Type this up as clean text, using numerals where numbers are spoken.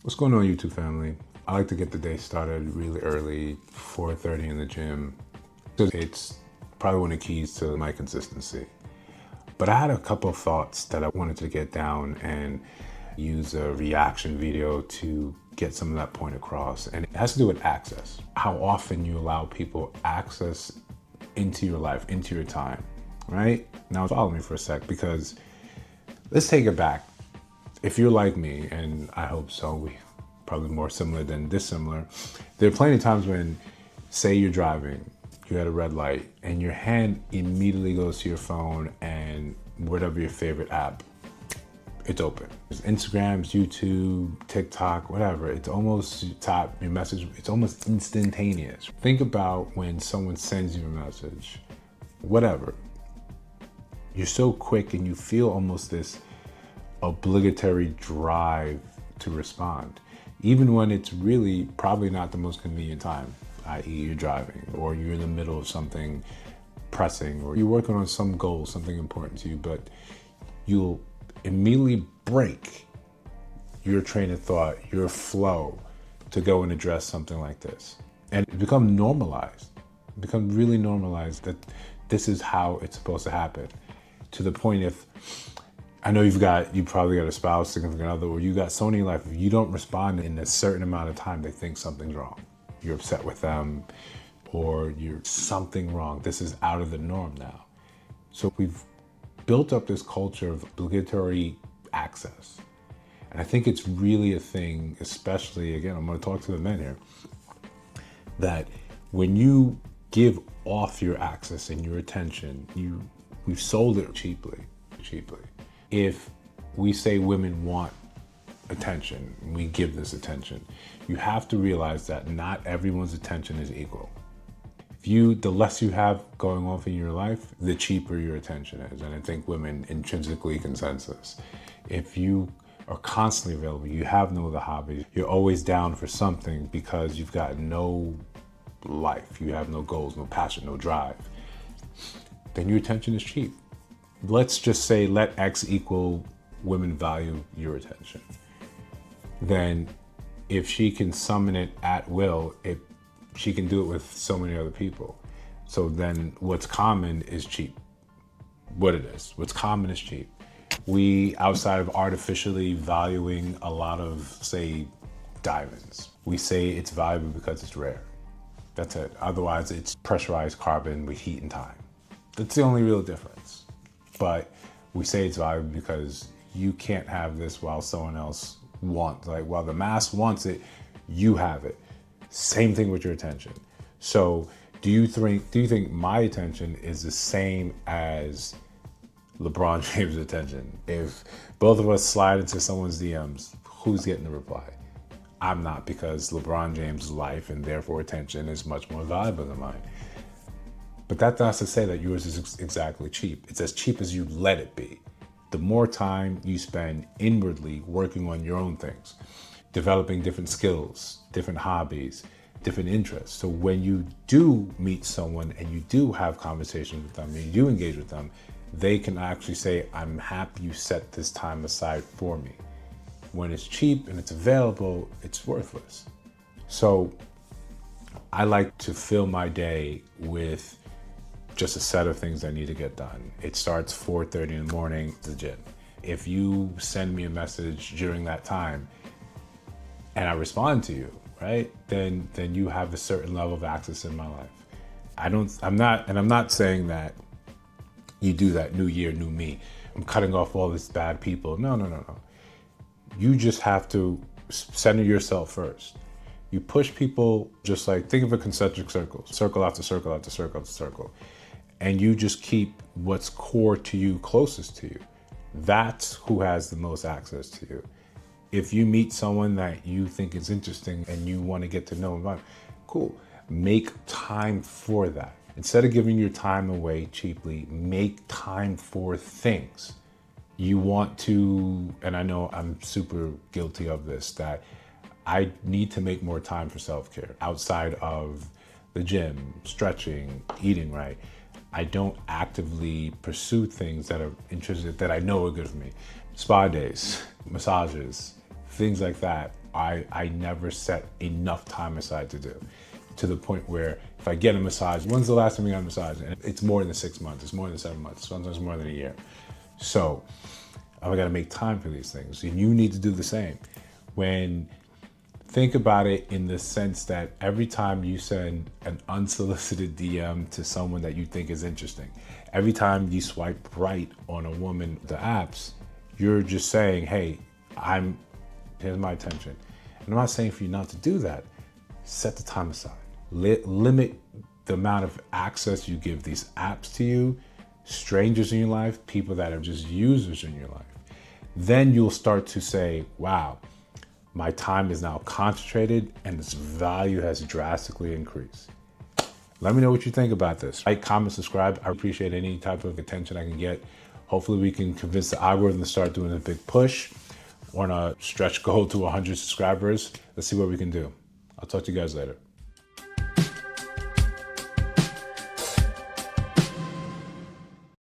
What's going on, YouTube family? I like to get the day started really early, 4:30 in the gym. It's probably one of the keys to my consistency. But I had a couple of thoughts that I wanted to get down and use a reaction video to get some of that point across. And it has to do with access. How often you allow people access into your life, into your time, right? Now follow me for a sec, because let's take it back. If you're like me, and I hope so, we probably more similar than dissimilar, there are plenty of times when, say you're driving, you're at a red light, and your hand immediately goes to your phone and whatever your favorite app, it's open. It's Instagram, it's YouTube, TikTok, whatever. It's almost, you tap your message, it's almost instantaneous. Think about when someone sends you a message, whatever. You're so quick and you feel almost this obligatory drive to respond, even when it's really probably not the most convenient time, i.e. you're driving, or you're in the middle of something pressing, or you're working on some goal, something important to you, but you'll immediately break your train of thought, your flow, to go and address something like this. And it becomes normalized, really normalized that this is how it's supposed to happen. To the point, if I know you probably got a spouse, significant other, or you got someone in your life, if you don't respond in a certain amount of time, they think something's wrong. You're upset with them, or you're something wrong. This is out of the norm now. So we've built up this culture of obligatory access. And I think it's really a thing, especially, again, I'm gonna talk to the men here, that when you give off your access and your attention, we've sold it cheaply. If we say women want attention, we give this attention, you have to realize that not everyone's attention is equal. The less you have going on in your life, the cheaper your attention is. And I think women intrinsically consensus. If you are constantly available, you have no other hobbies, you're always down for something because you've got no life, you have no goals, no passion, no drive, then your attention is cheap. Let's just say let X equal women value your attention. Then if she can summon it at will, she can do it with so many other people. So then what's common is cheap. What's common is cheap. We, outside of artificially valuing a lot of, say, diamonds, we say it's valuable because it's rare. That's it. Otherwise, it's pressurized carbon with heat and time. That's the only real difference. But we say it's valuable because you can't have this while someone else wants. Like, while the mass wants it, you have it. Same thing with your attention. So do you think my attention is the same as LeBron James' attention? If both of us slide into someone's DMs, who's getting the reply? I'm not, because LeBron James' life and therefore attention is much more valuable than mine. But that's not to say that yours is exactly cheap. It's as cheap as you let it be. The more time you spend inwardly working on your own things, developing different skills, different hobbies, different interests. So when you do meet someone and you do have conversations with them and you do engage with them, they can actually say, I'm happy you set this time aside for me. When it's cheap and it's available, it's worthless. So I like to fill my day with just a set of things I need to get done. It starts 4:30 in the morning to the gym. If you send me a message during that time and I respond to you, right, then you have a certain level of access in my life. I'm not saying that you do that, new year, new me, I'm cutting off all these bad people. No. You just have to center yourself first. You push people, just like, think of a concentric circle, circle after circle after circle after circle. And you just keep what's core to you closest to you. That's who has the most access to you. If you meet someone that you think is interesting and you want to get to know them, cool. Make time for that. Instead of giving your time away cheaply, make time for things. You want to, and I know I'm super guilty of this, that I need to make more time for self-care outside of the gym, stretching, eating right. I don't actively pursue things that are interested, that I know are good for me. Spa days, massages, things like that, I never set enough time aside to do. To the point where if I get a massage, when's the last time you got a massage? And it's more than 6 months, it's more than 7 months, sometimes more than a year. So I gotta make time for these things. And you need to do the same. Think about it in the sense that every time you send an unsolicited DM to someone that you think is interesting, every time you swipe right on a woman, the apps, you're just saying, hey, here's my attention. And I'm not saying for you not to do that. Set the time aside. Limit the amount of access you give these apps to you, strangers in your life, people that are just users in your life. Then you'll start to say, wow, my time is now concentrated and its value has drastically increased. Let me know what you think about this. Like, comment, subscribe. I appreciate any type of attention I can get. Hopefully we can convince the algorithm to start doing a big push. I want to stretch goal to 100 subscribers. Let's see what we can do. I'll talk to you guys later.